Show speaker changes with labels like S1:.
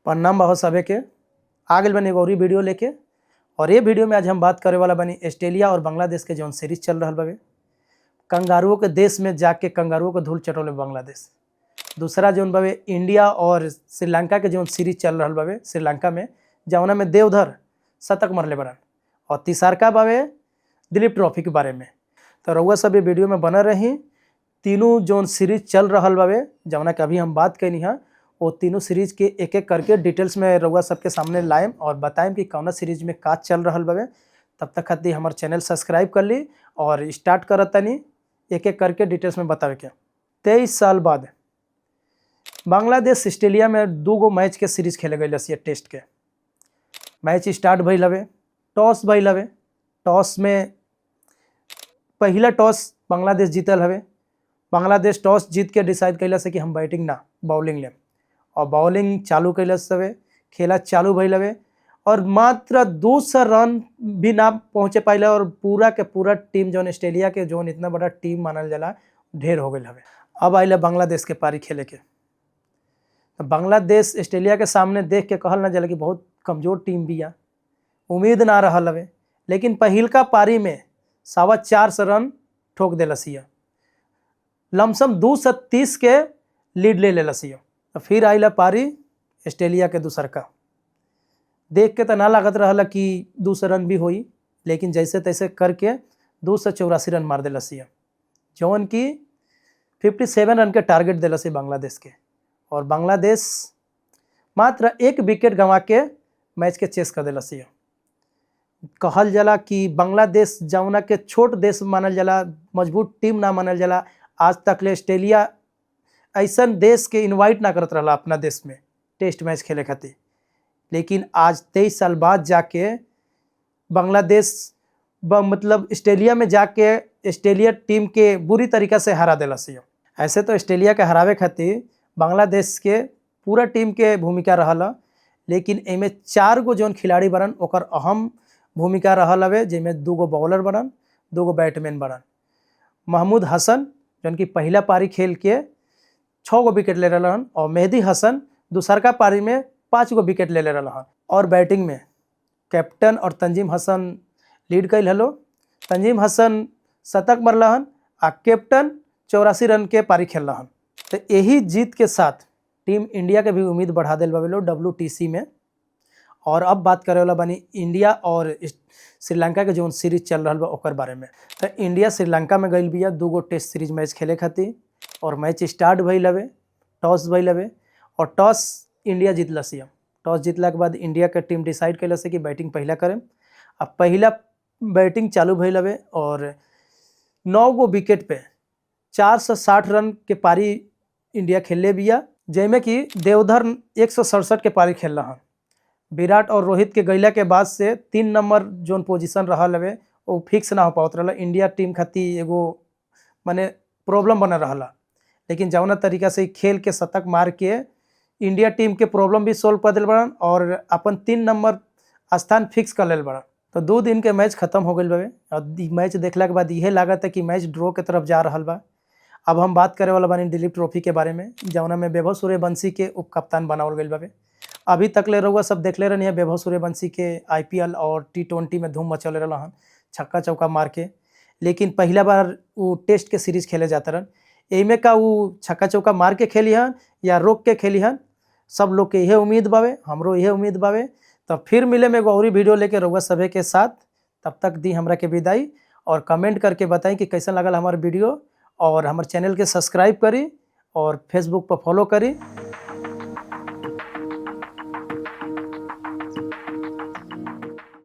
S1: प्रणाम बहुत सभे के आ गए बनी एगो और वीडियो लेके। और ये वीडियो में आज हम बात करे वाला बनी ऑस्ट्रेलिया और बांग्लादेश के जौन सीरीज चल रहा बावे। कंगारुओं के देश में जाके कंगारुओं को धूल चटोले बांग्लादेश। दूसरा जौन बावे इंडिया और श्रीलंका के जौन सीरीज चल रहा बावे श्रीलंका में, जौना में देवधर शतक मरले बड़न। और तीसरका बावे दिलीप ट्रॉफी के बारे में। तो रउआ सब ये वीडियो में बना रही। तीनों जौन सीरीज चल रहा बावे जौना के अभी हम बात कैनी है, वो तीनों सीरीज के एक एक करके डिटेल्स में रउआ सबके सामने लाएम और बताएम कि कौन सीरीज में का चल रहा बावे। तब तक खातिर हमारे चैनल सब्सक्राइब कर ली और स्टार्ट करत तनी एक एक करके डिटेल्स में बतावे के। 23 साल बाद बांग्लादेश ऑस्ट्रेलिया में 2 मैच के सीरीज खेले गए टेस्ट के। मैच स्टार्ट भइल हवे, टॉस भइल हवे। टॉस में पहला टॉस बांग्लादेश जीतल हवे। बांग्लादेश टॉस जीत के डिसाइड कैला से कि हम बैटिंग ना बॉलिंग लेम, और बॉलिंग चालू कैला से खेला चालू भइल हवे। और मात्र 200 रन भी ना पहुँचे पाइले और पूरा के पूरा टीम जौन ऑस्ट्रेलिया के जौन इतना बड़ा टीम मानल जाला ढेर हो गई हवे। अब आइले बांग्लादेश के पारी खेले के। तो बांग्लादेश ऑस्ट्रेलिया के सामने देख के कहल ना जाला कि बहुत कमज़ोर टीम बिया, उम्मीद ना रहल हवे। लेकिन पहिलका पारी में 4.25 रन ठोक देलसिया, लमसम 230 के लीड ले लेलसिया। तो फिर आइला पारी ऑस्ट्रेलिया के दूसरका। देख के तो ना लागत रहला कि 200 रन भी होई, लेकिन जैसे तैसे करके 284 रन मार देलसिया, जौन की 57 रन के टारगेट देलसी बांग्लादेश के। और बांग्लादेश मात्र 1 विकेट गंवा के मैच के चेस कर देलसिया। कहल जाला कि बांग्लादेश जौना के छोट देश मानल जाला, मजबूत टीम ना मानल जाला। आज तक ले ऑस्ट्रेलिया ऐसा देश के इनवाइट ना करत रहा अपना देश में टेस्ट मैच खेले खातिर। लेकिन आज 23 साल बाद जाके बांग्लादेश मतलब ऑस्ट्रेलिया में जाके ऑस्ट्रेलिया टीम के बुरी तरीका से हरा देलसिया। ऐसे तो ऑस्ट्रेलिया के हरावे खातिर बांग्लादेश के पूरा टीम के भूमिका रहला, लेकिन एमे 4 गो जौन खिलाड़ी बनन ओकर अहम भूमिका रहल हवे, जेमें 2 गो बॉलर बनन, 2 गो बैटमैन बनन। महमूद हसन जौन की पहला पारी खेल के 6 गो विकेट ले रहन, और मेहदी हसन दूसरका पारी में 5 गो विकेट ले रहन। और बैटिंग में कैप्टन और तंजीम हसन लीड कैल हलो। तंजीम हसन शतक मरलहन आ कैप्टन 84 रन के पारी खेल रहन। तो यही जीत के साथ टीम इंडिया के भी उम्मीद बढ़ा दिल बावे WTC में। और अब बात करे वाला बनी इंडिया और श्रीलंका के जौन सीरीज चल रहा बा ओकर बारे में। तो इंडिया श्रीलंका में गई बिया 2 गो टेस्ट सीरीज मैच खेले खातिर। और मैच स्टार्ट भइल हवे, टॉस भइल हवे और टॉस इंडिया जीतलसिया। टॉस जीतला के बाद इंडिया के टीम डिसाइड कैल से कि बैटिंग पहला करें। अब पहला बैटिंग चालू भइल हवे और 9 गो विकेट पे 460 रन के पारी इंडिया खेलले बिया, जैमें कि देवधर 167 के पारी खेल रहा। विराट और रोहित के गैला के बाद से 3 नंबर जोन पोजीशन रहा हवे वो फिक्स ना हो पावत रहा। इंडिया टीम खातिर एगो माने प्रॉब्लम बना रहा। लेकिन जौना तरीका से खेल के शतक मार के इंडिया टीम के प्रॉब्लम भी सोल्व कर दिल बड़न और अपन 3 नंबर स्थान फिक्स कर लेल बड़न। तो 2 दिन के मैच खत्म हो गई बावे। और मैच देखला के बाद यह लागत है कि मैच ड्रॉ के तरफ जा रहा बा। अब हम बात करे वाला बानी दिलीप ट्रॉफी के बारे में, जौना में वैभव सूर्यवंशी के उप कप्तान बनावल गई बावे। अभी तक ले रउआ सब देखले रहनी है वैभव सूर्यवंशी के IPL और T20 में धूम मचल रहन, छक्का चौका मार के। लेकिन पहला बार वो टेस्ट के सीरीज खेले जाता रहन। एमे का वो छक्का चौका मार के खेली हन या रोक के खेली हन, सब लोग के यह उम्मीद बावे, हमरो यह उम्मीद बावे। तो फिर मिले में एगो और वीडियो लेके रउआ सभे के साथ। तब तक दी हमरा के विदाई और कमेंट करके बताई कि कैसा लगल हमार वीडियो। और हमारे चैनल के सब्सक्राइब करी और फेसबुक पर फॉलो करी।